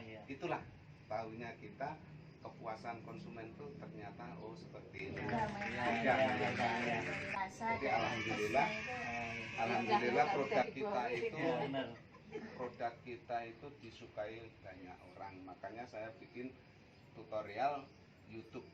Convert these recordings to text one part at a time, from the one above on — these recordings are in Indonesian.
iya. Itulah tahunya kita kepuasan konsumen tuh ternyata oh seperti ini. Jadi alhamdulillah produk kita itu disukai banyak orang. Makanya saya bikin tutorial YouTube.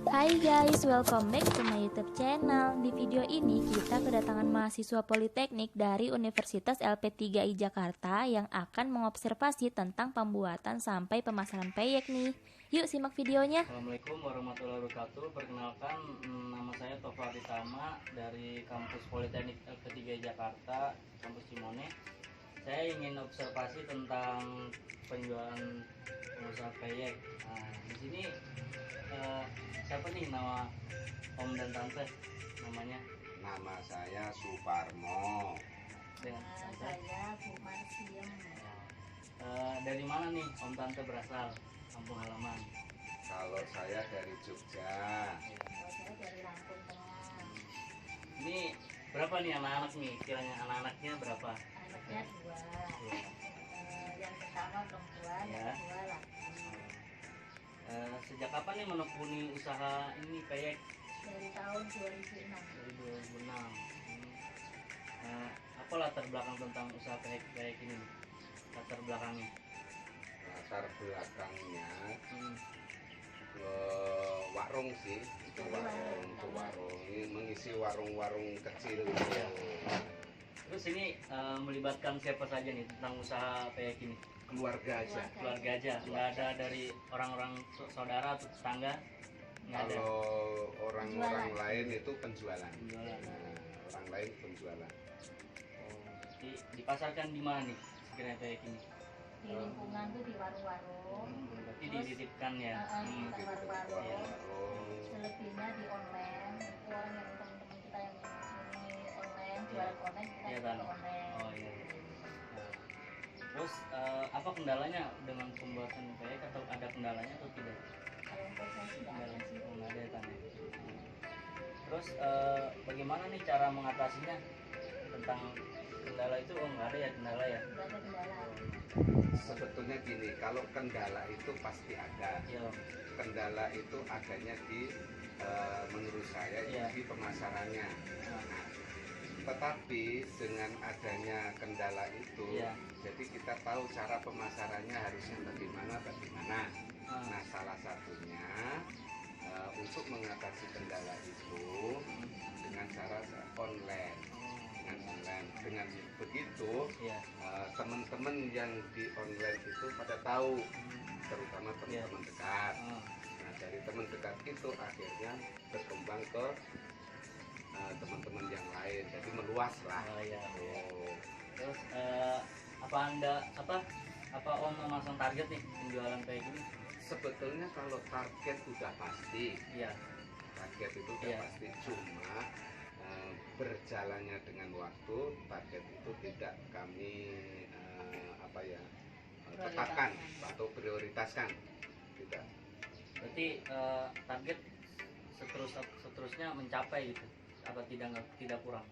Hai guys, welcome back to my YouTube channel. Di video ini kita kedatangan mahasiswa Politeknik dari Universitas LP3I Jakarta yang akan mengobservasi tentang pembuatan sampai pemasaran peyek nih. Yuk simak videonya. Assalamualaikum warahmatullahi wabarakatuh. Perkenalkan, nama saya Tova Ditama dari kampus Politeknik LP3I Jakarta, kampus Cimone. Saya ingin observasi tentang penjualan pengusaha peyek. Nah, di sini siapa nih nama Om dan Tante namanya? Nama saya Suparmo. Saya Bu Marsiem. Dari mana nih Om Tante berasal? Kampung halaman. Kalau saya dari Jogja. Kalau saya dari Lampung Tengah. Ini berapa nih anak-anak nih? Kiranya anak-anaknya berapa? Anaknya dua. Yang pertama perempuan, Ya. yang kedua laki. Sejak kapan nih menekuni usaha ini peyek? Dari tahun 2006. Dari 2006. Apa latar belakang tentang usaha peyek ini? Latar belakangnya? Latar belakangnya ke warung sih, itu warung ini mengisi warung-warung kecil. Ya. Terus ini melibatkan siapa saja nih tentang usaha peyek ini? Keluarga aja. Keluarga aja, nggak ada dari orang-orang saudara atau tetangga? Nggak ada. Kalau orang-orang lain itu penjualan. Penjualan. Nah, orang lain penjualan. Dipasarkan di mana nih sekiranya peyek ini? Di lingkungan tuh di warung-warung. Berarti dititipkan ya? Di warung-warung. Warung. Selebihnya di online. Itu orang yang teman-teman kita yang ini online, jualan online, kita Iya jual kan? online. Oh iya. Nah, terus apa kendalanya dengan pembuatan peyek atau ada kendalanya atau tidak? Kalau untuk saya sih nggak ada sih. Nggak ada kan? Terus bagaimana nih cara mengatasinya tentang kendala itu? Oh nggak ada ya kendala ya? Nggak ada kendala. Sebetulnya gini, kalau kendala itu pasti ada. Iya. Kendala itu adanya di menurut saya Iya. di pemasarannya. Nah, Tetapi dengan adanya kendala itu, Iya. jadi kita tahu cara pemasarannya harusnya bagaimana. Nah, salah satunya untuk mengatasi kendala itu dengan cara online. Dengan begitu, Iya. teman-teman yang di online itu pada tahu, terutama teman-teman dekat. Nah, dari teman dekat itu akhirnya berkembang ke teman-teman yang lain, jadi meluas lah. Oh iya. Oh. Terus apa Om memasang target nih penjualan peyek ini? Sebetulnya kalau target udah pasti, Iya. target itu udah Iya. pasti, cuma berjalannya dengan waktu target itu tidak kami tetapkan atau prioritaskan, tidak. Berarti target seterusnya mencapai gitu, apa tidak kurang?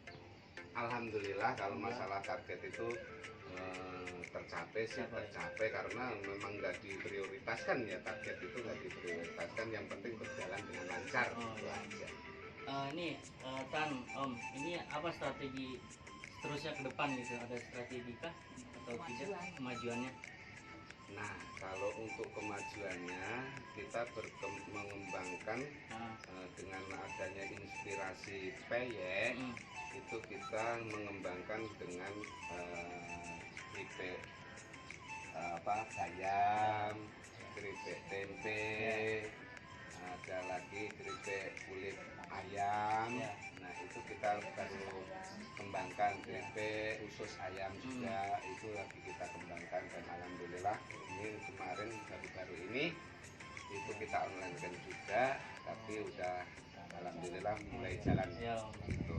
Alhamdulillah kalau masalah target itu tercapai sih, tercapai karena memang nggak diprioritaskan ya, target itu nggak diprioritaskan, yang penting berjalan dengan lancar. Itu aja. Ini Om, ini apa strategi seterusnya ke depan gitu? Ada strategi kah atau tidak kemajuannya? Nah, kalau untuk kemajuannya kita mengembangkan dengan adanya inspirasi peyek, itu kita mengembangkan dengan keripik bayam, keripik tempe, ada lagi keripik kulit ayam. Nah, itu kita baru kembangkan, keripik usus ayam juga itu lagi kita kembangkan, dan alhamdulillah ini kemarin baru-baru ini itu kita online kan juga, tapi udah alhamdulillah mulai jalan gitu.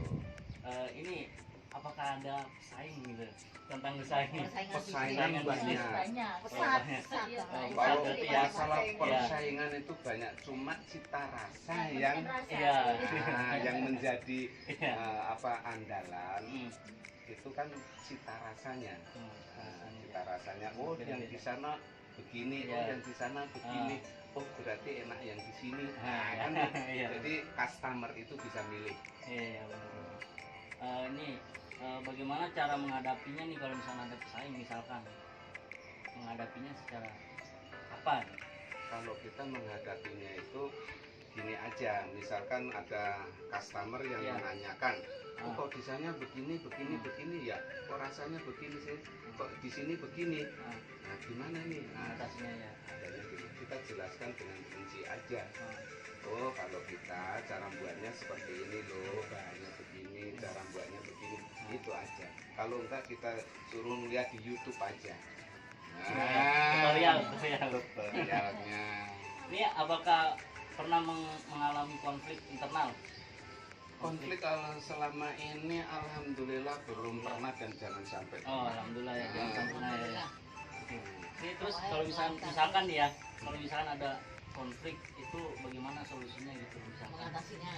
Ini apakah ada pesaing gitu tentang pesaing? Persaingan banyak. Kalau masalah persaingan itu banyak, cuma cita rasa yang menjadi andalan. Itu kan cita rasanya. Cita rasanya, oh yang di sana begini, Iya. yang di sana begini, oh berarti enak yang di sini. Nah, kan Iya. jadi customer itu bisa milih. Iya, benar. Ini bagaimana cara menghadapinya nih kalau misalnya ada pesaing misalkan, menghadapinya secara apa? Kalau kita menghadapinya itu gini aja, misalkan ada customer yang Iya. menanyakan, oh Ah. kok di sana begini, begini, begini ya, kok rasanya begini sih, kok di sini begini, Nah, nah gimana nih? Nah, mengatasinya ya. adanya gitu, kita jelaskan dengan rinci aja. Ah. Oh kalau kita cara buatnya seperti ini loh, bahannya begini, cara buatnya begini, itu aja. Kalau enggak kita suruh lihat di YouTube aja. Tutorial. Tutorialnya. Ini apakah pernah mengalami konflik internal? Konflik kalau selama ini alhamdulillah belum pernah dan jangan sampai. Oh, alhamdulillah ya, jangan sampai ya. Alhamdulillah. Ini terus kalau misalkan nih ya, kalau misalkan ada konflik itu bagaimana solusinya gitu misalkan?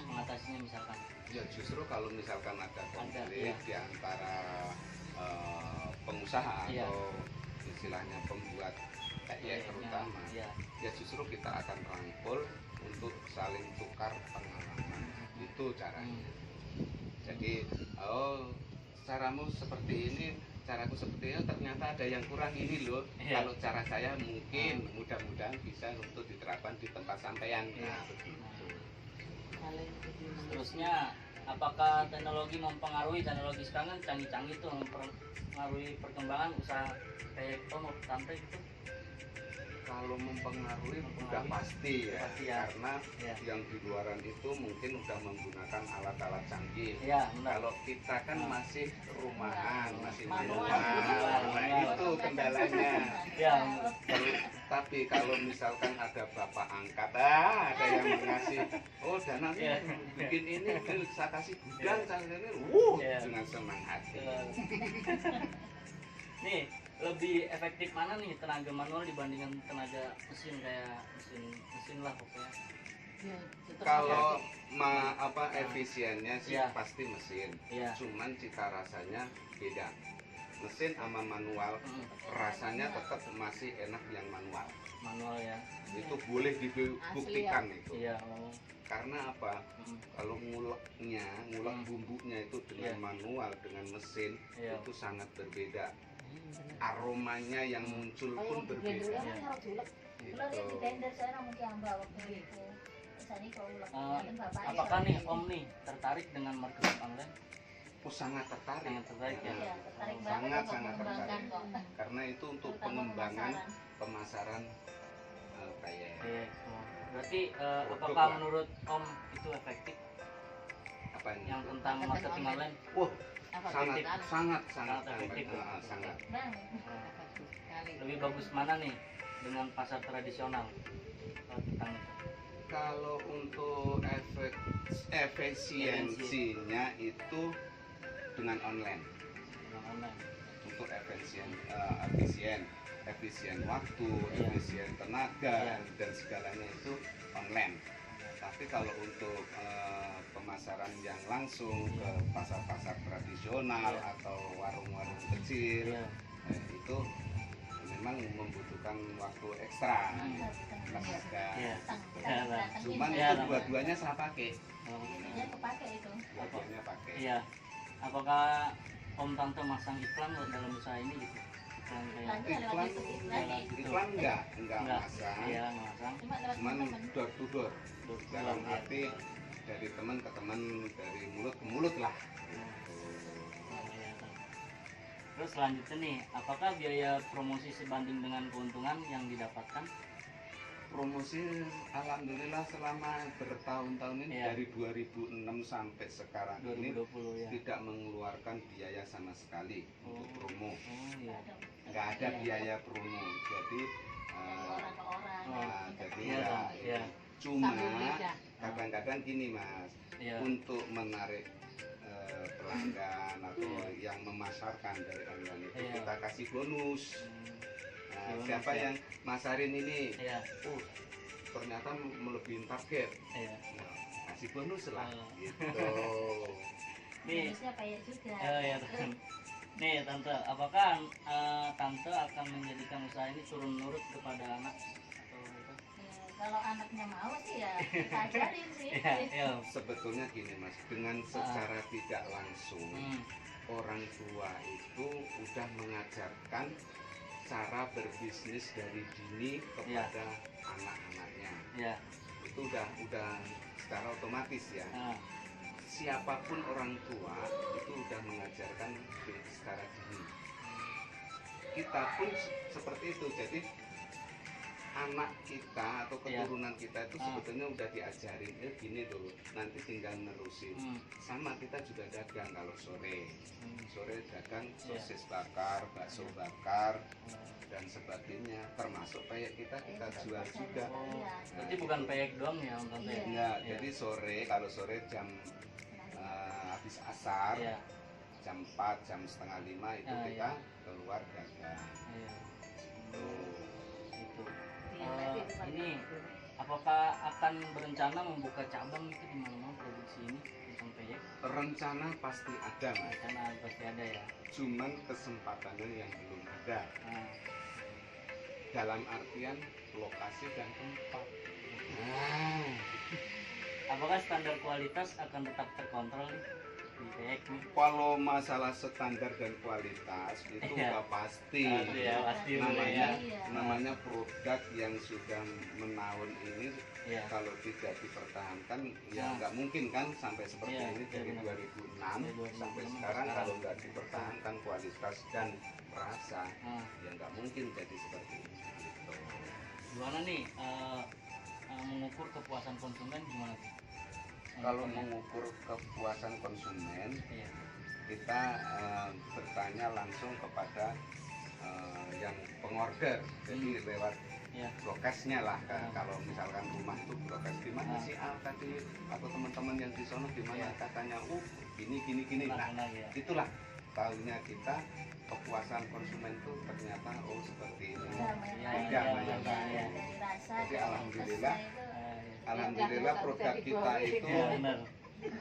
Mengatasinya misalkan. Ya justru kalau misalkan ada konflik ya. di antara pengusaha Iya. atau istilahnya pembuat kayak terutama, Ya. ya justru kita akan rangkul untuk saling tukar pengalaman. Itu caranya. Jadi oh caramu seperti ini, caraku seperti ini, ternyata ada yang kurang ini loh. Iya. Kalau cara saya mungkin mudah-mudahan bisa untuk diterapkan di tempat sampean. Iya. Nah, begitu. Terusnya apakah teknologi teknologi sekarang kan canggih-canggih tuh mempengaruhi perkembangan usaha kayak Om Tante gitu? Kalau mempengaruhi Mempengaruhi. udah pasti ya, Pasti ya. karena Ya. yang di luaran itu mungkin udah menggunakan alat-alat canggih. Iya, benar. Kalau kita kan Nah. masih rumahan, masih Manual. manual. Nah, Manual. itu kendalanya. Ya. Tapi kalau misalkan ada bapak angkat, ada yang mengasih, oh dana nih, Iya. bikin ini, saya kasih gudang, saya ini, Iya. dengan senang hati. Nih, lebih efektif mana nih tenaga manual dibandingkan tenaga mesin kayak mesin lah pokoknya. Kalau efisiennya sih Iya. pasti mesin, Iya. cuman cita rasanya beda. Mesin sama manual Mm, rasanya tetap masih enak yang manual. manual ya. Itu boleh dibuktikan itu. Iya. Oh. Karena apa? Mm, Kalau ngulek bumbunya itu dengan Iya. manual dengan mesin Iya. itu sangat berbeda. Aromanya yang muncul pun berbeda. Iya. Kalau di tender saya namun kiamba waktu itu. Misalnya kalau Apakah nih Om nih tertarik dengan marketing online? Oh sangat tertarik. Sangat tertarik ya. Iya, tertarik banget Sangat untuk sangat mengembangkan tertarik. kok. Karena itu untuk Terutama pengembangan pemasaran kayak Oke. Oh. Berarti Produk apakah lah. menurut Om itu efektif apa ini? yang tentang marketing online? Wah sangat Efektif. sangat sangat Sangat efektif. sangat. Bang, Lebih bagus mana nih dengan pasar tradisional? Tentang itu. Kalau untuk efisiensinya itu dengan online. Dengan online. Untuk efisien waktu, Iya. efisien tenaga Iya. dan segalanya itu online. Tapi kalau untuk pemasaran yang langsung ke pasar-pasar tradisional Iya. atau warung-warung kecil Iya. itu memang membutuhkan waktu ekstra tenaga. Iya. Cuman Iya, itu namanya. dua-duanya saya pakai, Oh. Ini kepake itu. dua-duanya pakai. Iya. Apakah Om Tante masang iklan dalam usaha ini gitu? Iklan kayak Lagi lewat Iklan, YouTube iklan Iya, nih. gitu. iklan enggak Enggak. masang, Iya, nggak masang. Cuma lewat cuman teman. door to door. Dalam Iya. arti dari teman ke teman, dari mulut ke mulut lah. Oh, iya. Terus selanjutnya nih, apakah biaya promosi sebanding dengan keuntungan yang didapatkan? Promosi alhamdulillah selama bertahun-tahun ini Iya. dari 2006 sampai sekarang ini 2020 ya. tidak mengeluarkan biaya sama sekali untuk promo. Oh iya. Nggak ada biaya promo. Jadi Orang ke orang. Oh, jadi iya, ya, iya. cuma kadang-kadang gini mas, Iya. untuk menarik pelanggan atau yang memasarkan dari online itu Iya. kita kasih bonus. Nah, Bonus, siapa ya. yang masarin ini, Iya. ternyata melebihi target, Iya. nah, kasih bonus lah, Oh. gitu. Nih, Bonusnya kayak juga. ya. Nih tante, apakah tante akan menjadikan usaha ini turun menurut kepada anak atau itu? Ya, kalau anaknya mau sih ya kita ajarin sih. Iya, iya. Sebetulnya gini Mas, dengan secara tidak langsung Hmm, orang tua itu udah mengajarkan cara berbisnis dari dini kepada anak-anaknya. iya. Itu udah secara otomatis ya. Nah, Siapapun orang tua itu udah mengajarkan secara dini. Kita pun seperti itu. Jadi anak kita atau keturunan kita itu sebetulnya udah diajarin gini tuh, nanti tinggal nerusin. Sama kita juga dagang kalau sore dagang sosis bakar, bakso bakar dan sebagainya, termasuk kayak kita jual juga. berarti bukan peyek doang ya Om Tante? Enggak, jadi kalau sore jam habis asar, Iya. jam 4, jam setengah 5 itu Ah, kita keluar dagang. Iya. Tuh. Itu. Iya, Ini apakah akan berencana membuka cabang gitu di mana-mana produksi ini tentang peyek? Rencana pasti ada Mas, Rencana pasti ada ya. cuman kesempatannya yang belum ada. Nah, Dalam artian lokasi dan tempat. Nah, apakah standar kualitas akan tetap terkontrol nih di peyek nih? kalau masalah standar dan kualitas itu Iya. udah pasti. Pasti ya, pasti namanya ya. namanya produk yang sudah menaun ini Iya. kalau tidak dipertahankan ya Nah. nggak mungkin kan sampai seperti Iya, ini dari benar. 2006 Dari 2006 sampai sampai sekarang. sekarang. Kalau nggak dipertahankan kualitas dan rasa Nah, ya nggak mungkin jadi seperti ini gitu. gimana nih mengukur kepuasan konsumen gimana sih? Kalau mengukur kepuasan konsumen Iya. kita bertanya langsung kepada yang pengorder, jadi lewat Iya. prokesnya lah kan. Kalau misalkan rumah itu prokes di mana sih tadi atau teman-teman yang di sono di mana katanya gini nah Nah, ya. itulah tahunya kita kepuasan konsumen itu ternyata seperti ini. Iya, iya. Dari rasa, Jadi dari alhamdulillah rasa itu, alhamdulillah produk kita itu Iya, benar.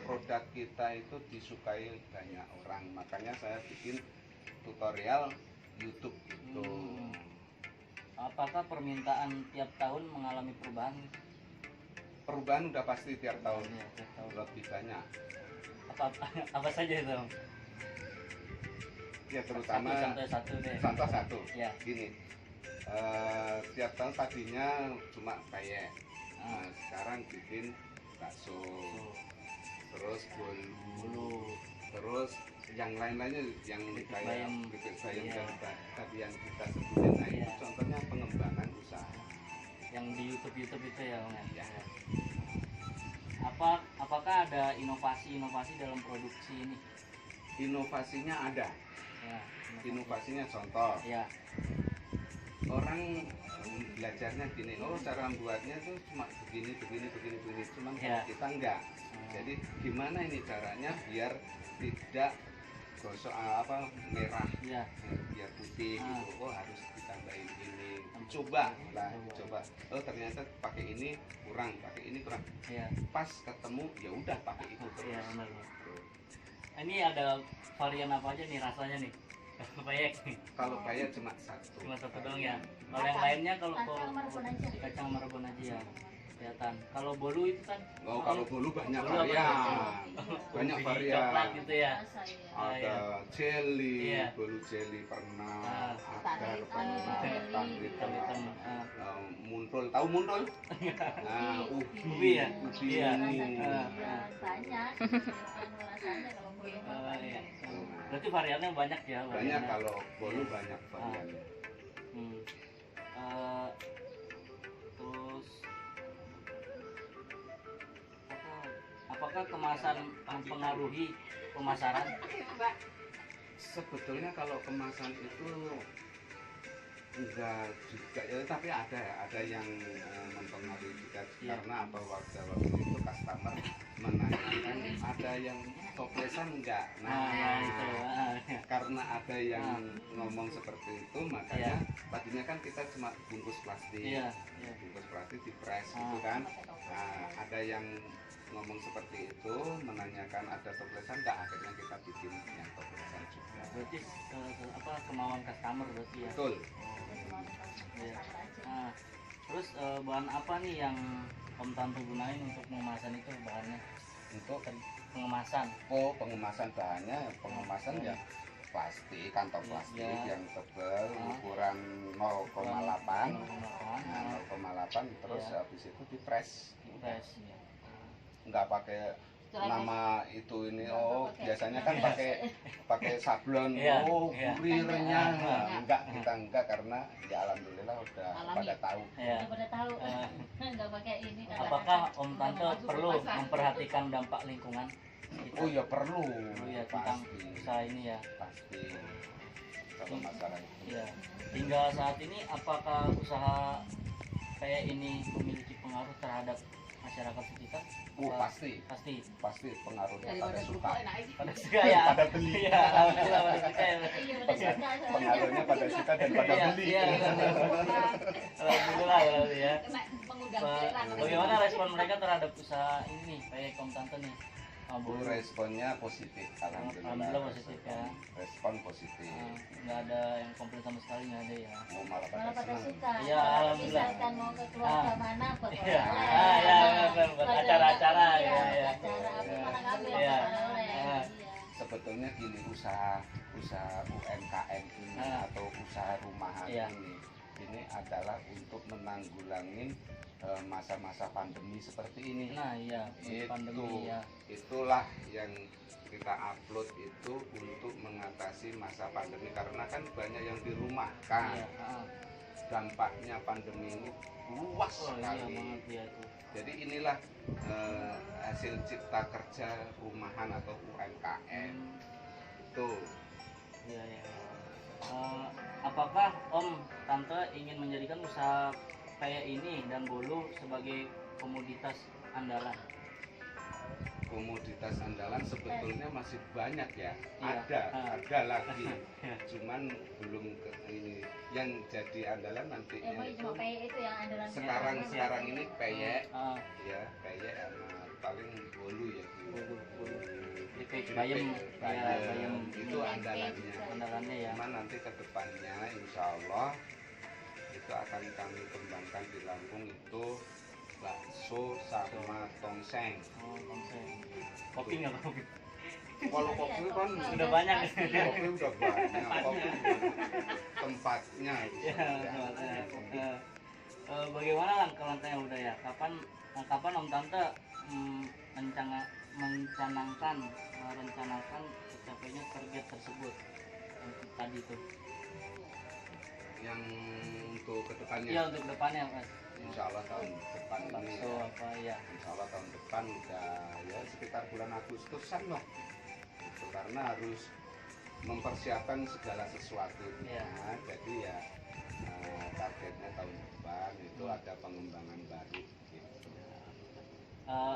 produk kita itu disukai banyak orang, makanya saya bikin tutorial YouTube gitu. Apakah permintaan tiap tahun mengalami perubahan? Perubahan udah pasti tiap tahun Iya, tiap tahun. lebih banyak Apa saja itu? Om? ya, terutama Satu deh. contoh satu Ya. gini, tiap tahun tadinya cuma peyek, sekarang bikin bakso, terus bolu, terus yang lain-lainnya yang kayak bayam. bibit bayam Iya. dan tadi yang kita sebutin. Nah itu Iya. contohnya pengembangan usaha. Yang di YouTube itu ya, Om. Ya. Apakah ada inovasi dalam produksi ini? Inovasinya ada. Ya, Inovasinya contoh, Ya. orang belajarnya gini, cara buatnya tuh cuma begini, cuman Ya. kita enggak. Jadi gimana ini caranya biar tidak gosok merah, Ya. biar putih Ah. gitu. Harus ditambahin ini. Coba lah, coba. Ternyata pakai ini kurang, Ya. Pas ketemu ya udah pakai itu terus. Iya, benar. Gitu. Ini ada varian apa aja nih rasanya nih? Peyek nih. Kalau kayak cuma satu. Cuma satu doang ya. Kalau yang lainnya kalau Kacang marbon aja. kacang marbon aja ya. Kelihatan. Kalau bolu itu kan Kalau bolu banyak Bolu apa varian, tuh? banyak biji varian. coklat gitu ya. Rasa ya. Ada jelly, Iya. bolu jelly pernah, Ah. agar Hitam, pernah, jelly. Hitam-hitam. muntul, tahu muntul? Nah, Ubi ya? ubi Iya. ini. Iya, banyak. Rasanya kalau boleh mah Iya. banyak. Berarti variannya banyak ya. Banyak variannya. kalau bolu banyak varian. Hmm. Eh, terus apakah kemasan mempengaruhi pemasaran? Sebetulnya kalau kemasan itu enggak juga ya, tapi ada yang mempengaruhi juga. Iya. Karena waktu itu customer menanyakan ada yang toplesan enggak. Nah, itu. Karena ada yang ngomong seperti itu, makanya tadinya kan kita cuma bungkus plastik, Iya, iya. bungkus plastik dipres gitu kan. Nah, ada yang ngomong seperti itu, menanyakan ada toplesan nggak, akhirnya kita bikin yang toplesan juga. Berarti kemauan customer berarti ya. Betul. Iya. Nah, terus bahan apa nih yang Om Tanto gunain untuk pengemasan itu bahannya? Untuk Pengemasan. pengemasan bahannya, pengemasan ya plastik, kantong plastik Iya. yang tebal, ukuran 0,8. Nah, 0,8 terus Iya. habis itu dipres. Press. Ya. Nggak pakai nama itu ini, biasanya kan pakai sablon, Iya, iya. gurih renyah. Iya. Enggak, kita enggak, karena ya alhamdulillah udah Alami. pada tahu. Ya. Udah pada tahu Eh, nggak pakai ini kan. Apakah Om Tanto perlu memperhatikan dampak lingkungan? Kita Oh ya perlu ya tentang pasti, usaha ini ya. pasti kalau masalah itu. Ya. Hingga saat ini apakah usaha kayak ini memiliki pengaruh terhadap masyarakat sekitar? Pasti Pasti. pengaruhnya pada suka, Pada suka ya. pada beli. Ya, alhamdulillah pada suka ya. Iya pada suka. Pengaruhnya pada suka dan pada Iya, beli. iya. Alhamdulillah ya. Kena mengundang Ba- orang. Bagaimana respon mereka terhadap usaha ini nih, kayak Om Tanto nih? Responnya positif, Alhamdulillah positif ya. Respon positif. Nggak ada yang komplain sama sekali, nggak ada ya. Mau malah Malah pada pada senang. suka. Iya, alhamdulillah. Misalkan mau ke keluarga mana buat Iya. oleh-oleh. Ya, benar, buat acara-acara Iya, ya, ya. acara apa Iya. mana ngambil Iya. oleh-oleh. Iya. Iya. Sebetulnya gini, usaha UMKM ini atau usaha rumahan Iya. ini adalah untuk menanggulangi masa-masa pandemi seperti ini. Nah, iya, pandemi ya. Itulah yang kita upload itu untuk mengatasi masa pandemi, karena kan banyak yang dirumahkan. Iya, Dampaknya pandemi ini luas Oh iya sekali. banget ya itu. Jadi inilah hasil cipta kerja rumahan atau UMKM itu. Iya, iya. Apakah Om Tante ingin menjadikan usaha kayak ini dan bolu sebagai komoditas andalan? Komoditas andalan sebetulnya masih banyak ya. Iya. Ada lagi. Iya. Cuman belum ke ini. Yang jadi andalan nantinya Pokoknya itu cuma pay itu yang andalan. sekarang ini peyek, Ah, ya peyek sama paling bolu ya. bolu. Keripik, Keripik, bayam, ya, bayam itu andalannya. andalannya ya. Cuman nanti ke depannya insya Allah itu akan kami kembangkan di Lampung itu bakso sama tongseng. Oh, tongseng. Kopi nggak kopi? Kalau kopi kan Sudah banyak. kopi udah banyak, kopi tempatnya di Ya, sana. bagaimana langkah-langkahnya udah ya? Kapan Om Tante merencanakan tercapainya target tersebut yang tadi tuh? Yang untuk kedepannya, Iya, untuk depannya Mas. insya Allah tahun depan ini Bakso ya. apa ya? Insya Allah tahun depan udah ya sekitar bulan Agustusan lah. Itu karena harus mempersiapkan segala sesuatunya. Jadi ya targetnya tahun depan itu ada pengembangan baru gitu.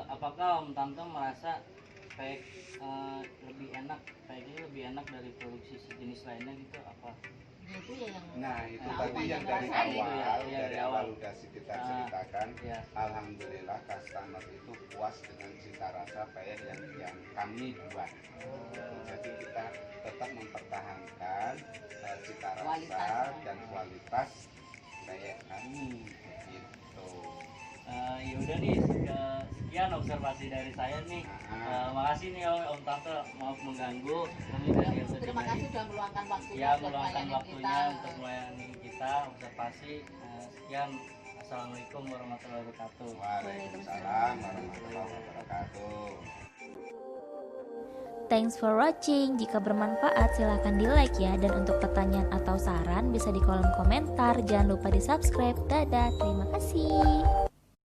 Apakah Om Tante merasa kayak lebih enak, kayak ini lebih enak dari produksi sejenis lainnya gitu apa? Nah itu ya yang. Nah itu Nah, tadi yang dari ngerasain awal, itu ya, dari dari awal awal. udah kita Ah, ceritakan. Ya. Alhamdulillah customer itu puas dengan cita rasa peyek yang kami buat. Jadi kita tetap mempertahankan cita rasa Kualitas. dan kualitas peyek kami gitu. Ya udah nih, sekian observasi dari saya nih. Makasih nih Om Tante, maaf mengganggu. Kami dari Terima kasih sudah meluangkan waktunya. Ya, buat meluangkan melayani waktunya kita. untuk melayani kita observasi. Sekian, assalamualaikum warahmatullahi wabarakatuh. Waalaikumsalam warahmatullahi wabarakatuh. Thanks for watching. Jika bermanfaat silahkan di like ya. Dan untuk pertanyaan atau saran bisa di kolom komentar. Jangan lupa di subscribe. Dadah, terima kasih.